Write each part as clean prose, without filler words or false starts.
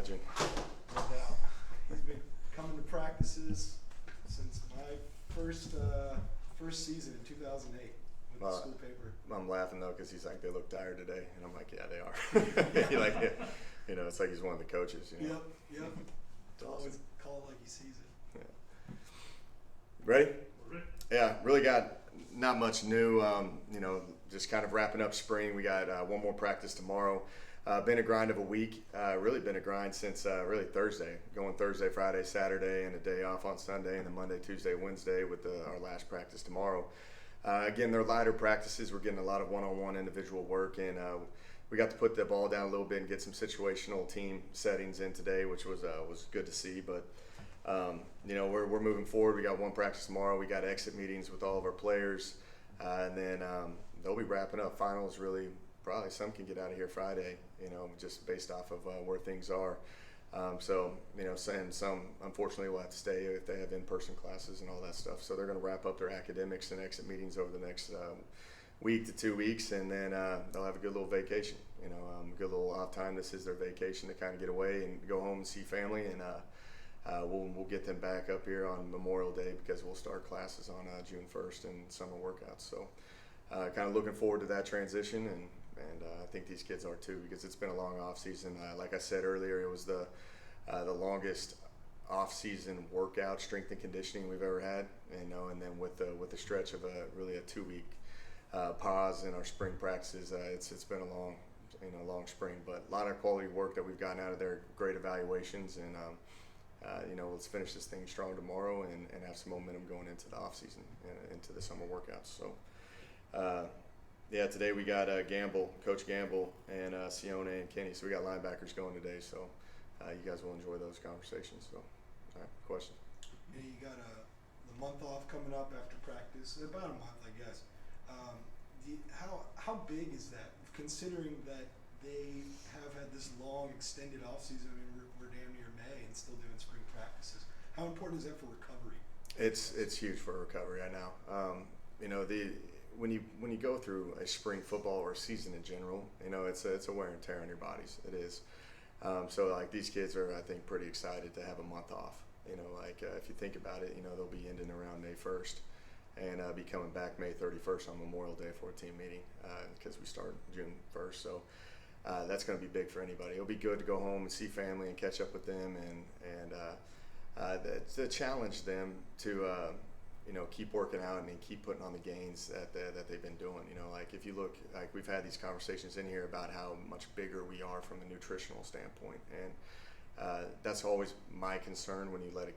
imagine. No doubt. He's been coming to practices since my first season in 2008 with the school paper. I'm laughing though because he's like, they look tired today, and I'm like, yeah, they are. He like, you know, it's like he's one of the coaches. You know? Yep. Awesome. Always call it like he sees it. Yeah. Ready? Yeah, really got not much new. You know, just kind of wrapping up spring. We got one more practice tomorrow. Been a grind of a week. Really been a grind since really Thursday. Going Thursday, Friday, Saturday, and a day off on Sunday, and then Monday, Tuesday, Wednesday with our last practice tomorrow. Again, they're lighter practices. We're getting a lot of one-on-one individual work, and we got to put the ball down a little bit and get some situational team settings in today, which was good to see. But you know, we're moving forward. We got one practice tomorrow. We got exit meetings with all of our players, and then they'll be wrapping up finals. Really, probably some can get out of here Friday. You know, just based off of where things are. So you know, and some unfortunately will have to stay if they have in-person classes and all that stuff. So they're going to wrap up their academics and exit meetings over the next week to 2 weeks, and then they'll have a good little vacation. You know, good little off time. This is their vacation to kind of get away and go home and see family, and we'll get them back up here on Memorial Day because we'll start classes on June 1st and summer workouts. So kind of looking forward to that transition, and I think these kids are too, because it's been a long off season. Like I said earlier, it was the longest off season workout, strength and conditioning we've ever had. You know, and then with the stretch of really a 2 week pause in our spring practices, it's been a long spring, but a lot of quality work that we've gotten out of there. Great evaluations, and you know, let's finish this thing strong tomorrow and have some momentum going into the off season and into the summer workouts. So. Yeah, today we got Coach Gamble, and Sione and Kenny. So we got linebackers going today. So you guys will enjoy those conversations. So, all right, question. Yeah, you got the month off coming up after practice, about a month, I guess. How big is that, considering that they have had this long extended off season? I mean, we're damn near May and still doing spring practices. How important is that for recovery? It's huge for recovery right now. You know, when you go through a spring football or season in general, you know, it's a wear and tear on your bodies. It is. So like these kids are, I think, pretty excited to have a month off. You know, like if you think about it, you know, they'll be ending around May 1st and be coming back May 31st on Memorial Day for a team meeting because we start June 1st. So that's going to be big for anybody. It'll be good to go home and see family and catch up with them and to challenge them to you know, keep working out and keep putting on the gains that they've been doing. You know, like if you look, like we've had these conversations in here about how much bigger we are from a nutritional standpoint, and that's always my concern when you let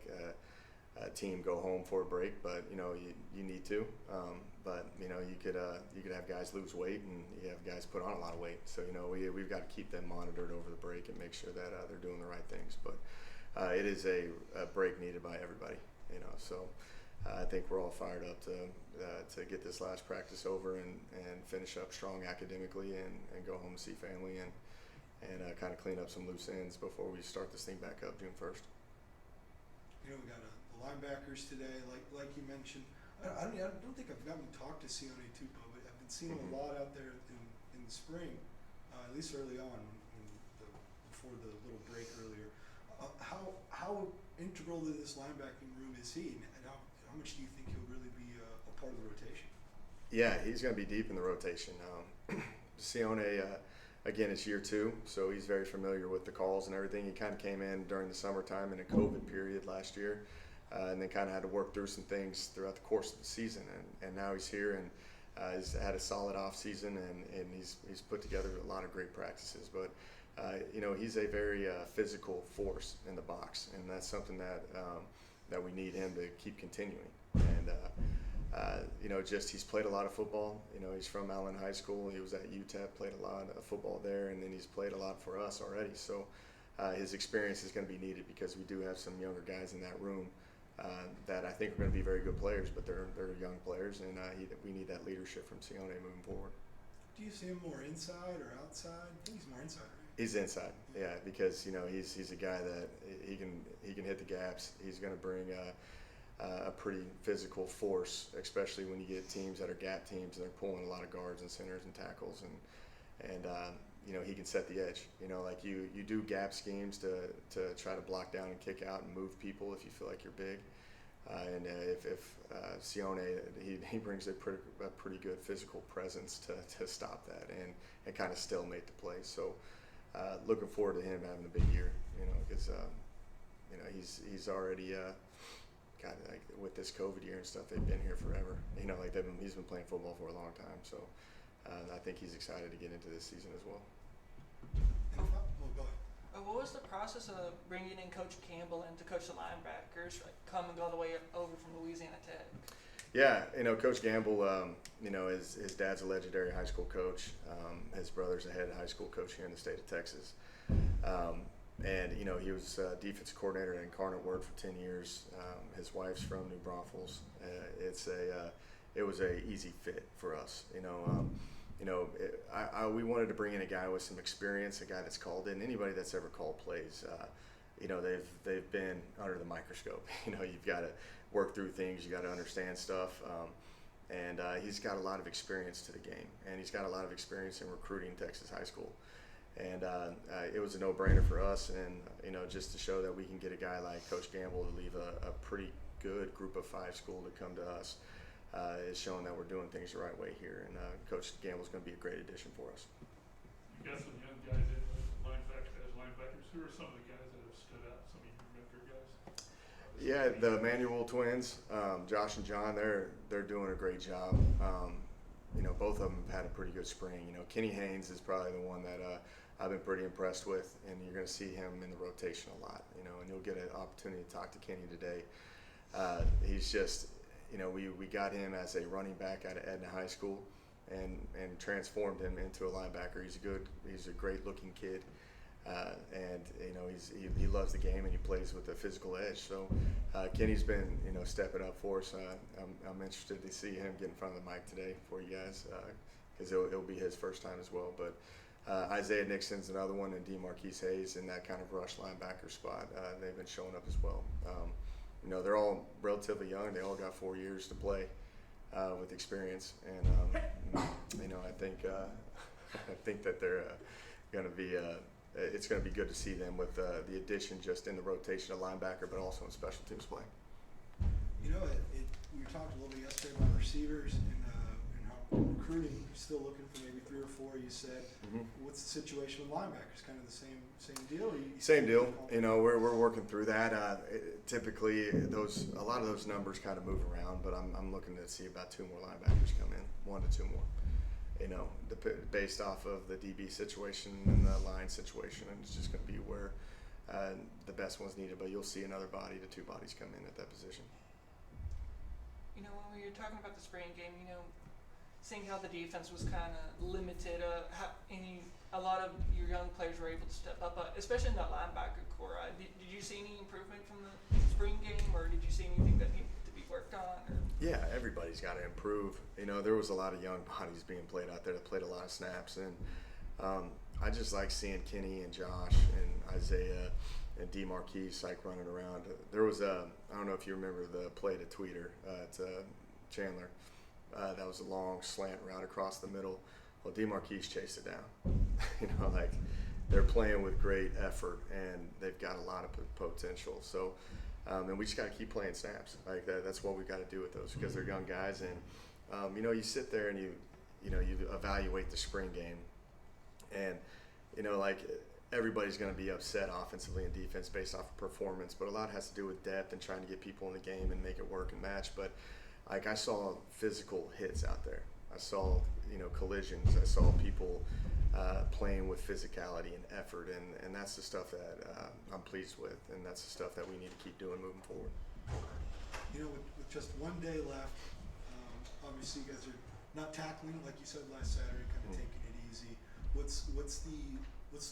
a team go home for a break. But you know, you need to. But you know, you could have guys lose weight, and you have guys put on a lot of weight. So you know, we've got to keep them monitored over the break and make sure that they're doing the right things. But it is a break needed by everybody. You know, so. I think we're all fired up to get this last practice over and finish up strong academically and go home and see family and kind of clean up some loose ends before we start this thing back up June 1st. You know, we got the linebackers today, like you mentioned. I don't think I've gotten to talk to Sione Tupo, but I've been seeing him a lot out there in the spring, at least early on, before the little break earlier. How integral to this linebacking room is he, and how much do you think he'll really be a part of the rotation? Yeah, he's going to be deep in the rotation. Sione, again, it's year 2, so he's very familiar with the calls and everything. He kind of came in during the summertime in a COVID period last year, and then kind of had to work through some things throughout the course of the season. And now he's here and he's had a solid off season, and he's put together a lot of great practices. But you know, he's a very physical force in the box, and that's something that we need him to keep continuing. And you know, just he's played a lot of football. You know, he's from Allen High School. He was at UTEP, played a lot of football there, and then he's played a lot for us already. So his experience is going to be needed because we do have some younger guys in that room that I think are going to be very good players, but they're young players, and we need that leadership from Sione moving forward. Do you see him more inside or outside? I think he's more inside, right? He's inside, yeah, because you know he's a guy that he can hit the gaps. He's going to bring a pretty physical force, especially when you get teams that are gap teams and they're pulling a lot of guards and centers and tackles, and he can set the edge. Like you do gap schemes to try to block down and kick out and move people if you feel like you're big. And if Sione, he brings a pretty good physical presence to stop that and kind of stalemate the play. So looking forward to him having a big year, because he's already kind of like with this COVID year and stuff. They've been here forever. Like he's been playing football for a long time. So I think he's excited to get into this season as well. And go ahead. What was the process of bringing in Coach Campbell and to coach the linebackers, coming all the way over from Louisiana Tech? Yeah, Coach Gamble, his dad's a legendary high school coach. His brother's a head high school coach here in the state of Texas. And he was defensive coordinator at Incarnate Word for 10 years. His wife's from New Braunfels. It was a easy fit for us. We wanted to bring in a guy with some experience, a guy that's called in. Anybody that's ever called plays, they've been under the microscope. You've got to work through things, you got to understand stuff, and he's got a lot of experience to the game, and he's got a lot of experience in recruiting Texas high school. And it was a no-brainer for us, and just to show that we can get a guy like Coach Gamble to leave a pretty good Group of 5 school to come to us. Is showing that we're doing things the right way here, and Coach Gamble's going to be a great addition for us. You got some young guys in as linebackers. Who are some of the guys that have stood out? Some of your younger guys? Yeah, the Manuel twins, Josh and John, they're doing a great job. Both of them have had a pretty good spring. Kenny Haynes is probably the one that I've been pretty impressed with, and you're going to see him in the rotation a lot. And you'll get an opportunity to talk to Kenny today. He's just. We got him as a running back out of Edna High School and transformed him into a linebacker. He's a great looking kid, and he loves the game and he plays with a physical edge. So Kenny's been stepping up for us. I'm interested to see him get in front of the mic today for you guys, because it'll be his first time as well. But Isaiah Nixon's another one, and DeMarquise Hayes in that kind of rush linebacker spot. They've been showing up as well. They're all relatively young. They all got 4 years to play with experience, and I think that they're going to be. It's going to be good to see them with the addition just in the rotation of linebacker, but also in special teams play. We talked a little bit yesterday about receivers and how recruiting. You're still looking for maybe 3 or 4. You said, What's the situation with linebackers? Kind of the same deal. Same deal. We're working through that. Typically, a lot of those numbers kind of move around, but I'm looking to see about 2 more linebackers come in, 1 to 2 more. Based off of the DB situation and the line situation, and it's just going to be where the best one's needed. But you'll see another body to 2 bodies come in at that position. When we were talking about the spring game, seeing how the defense was kind of limited, a lot of your young players were able to step up, especially in that linebacker core. Did you see any improvement from the spring game, or did you see anything that needed to be worked on? Or? Yeah, everybody's got to improve. There was a lot of young bodies being played out there that played a lot of snaps, and I just like seeing Kenny and Josh and Isaiah and DeMarquise running around. There was I don't know if you remember the play to Tweeter at Chandler. That was a long slant route across the middle. Well, DeMarquise chased it down. They're playing with great effort, and they've got a lot of potential. So, and we just got to keep playing snaps. That's what we got to do with those, because they're young guys. And you sit there and you evaluate the spring game, and everybody's going to be upset offensively and defense based off of performance, but a lot has to do with depth and trying to get people in the game and make it work and match. But I saw physical hits out there. I saw collisions. I saw people playing with physicality and effort, and that's the stuff that I'm pleased with, and that's the stuff that we need to keep doing moving forward. With just 1 day left, obviously you guys are not tackling like you said last Saturday, kind of taking it easy. What's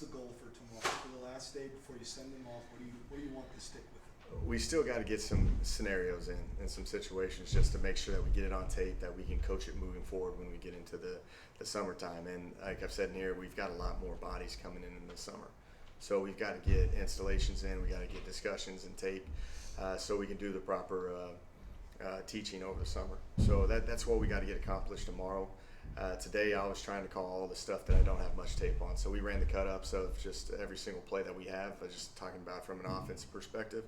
the goal for tomorrow, for the last day before you send them off? What do you want to stick with? We still got to get some scenarios in and some situations just to make sure that we get it on tape, that we can coach it moving forward when we get into the summertime. And like I've said in here, we've got a lot more bodies coming in the summer. So we've got to get installations in, we got to get discussions and tape so we can do the proper teaching over the summer. So that's what we got to get accomplished tomorrow. Today I was trying to call all the stuff that I don't have much tape on. So we ran the cut-ups of just every single play that we have, just talking about from an offensive perspective.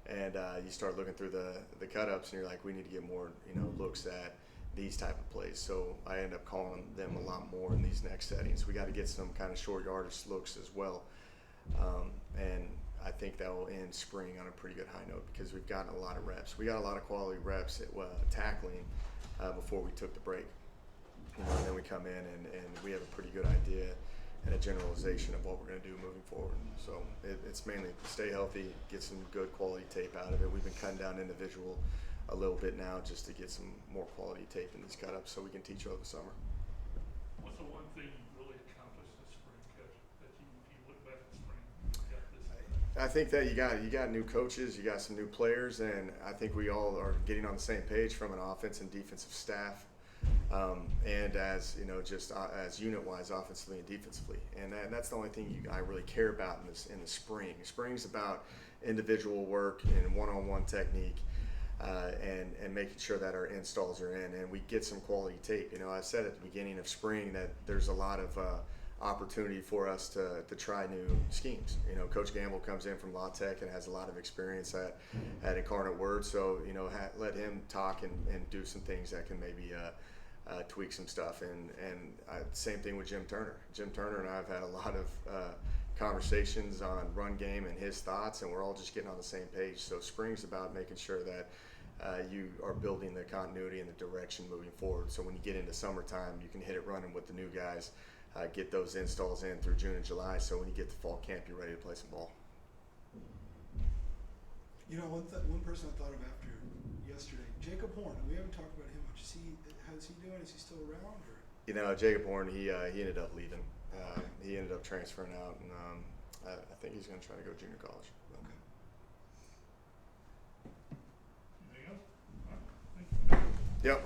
And you start looking through the cut-ups, and you're like, we need to get more, looks at these type of plays. So I end up calling them a lot more in these next settings. We got to get some kind of short yardage looks as well. And I think that will end spring on a pretty good high note because we've gotten a lot of reps. We got a lot of quality reps at tackling before we took the break. And then we come in and we have a pretty good idea and a generalization of what we're going to do moving forward. So it's mainly stay healthy, get some good quality tape out of it. We've been cutting down individual a little bit now just to get some more quality tape in these cut-ups so we can teach over the summer. What's the one thing you really accomplished this spring, Coach, that you look back at spring and got this? I think that you got new coaches, you got some new players, and I think we all are getting on the same page from an offense and defensive staff. And as just as unit-wise, offensively and defensively, and that's the only thing I really care about in the spring. Spring's about individual work and one-on-one technique, and making sure that our installs are in and we get some quality tape. I said at the beginning of spring that there's a lot of opportunity for us to try new schemes. Coach Gamble comes in from La Tech and has a lot of experience at Incarnate Word, so let him talk and do some things that can maybe tweak some stuff. And same thing with Jim Turner. Jim Turner and I have had a lot of conversations on run game and his thoughts, and we're all just getting on the same page. So spring's about making sure that you are building the continuity and the direction moving forward. So when you get into summertime, you can hit it running with the new guys, get those installs in through June and July. So when you get to fall camp, you're ready to play some ball. One person I thought of after yesterday, Jacob Horn. We haven't talked about him much. How's he doing? Is he still around? Or? Jacob Horn, he ended up leaving. He ended up transferring out, and I think he's going to try to go junior college. Okay. Anything else? All right. Thank you. Yep.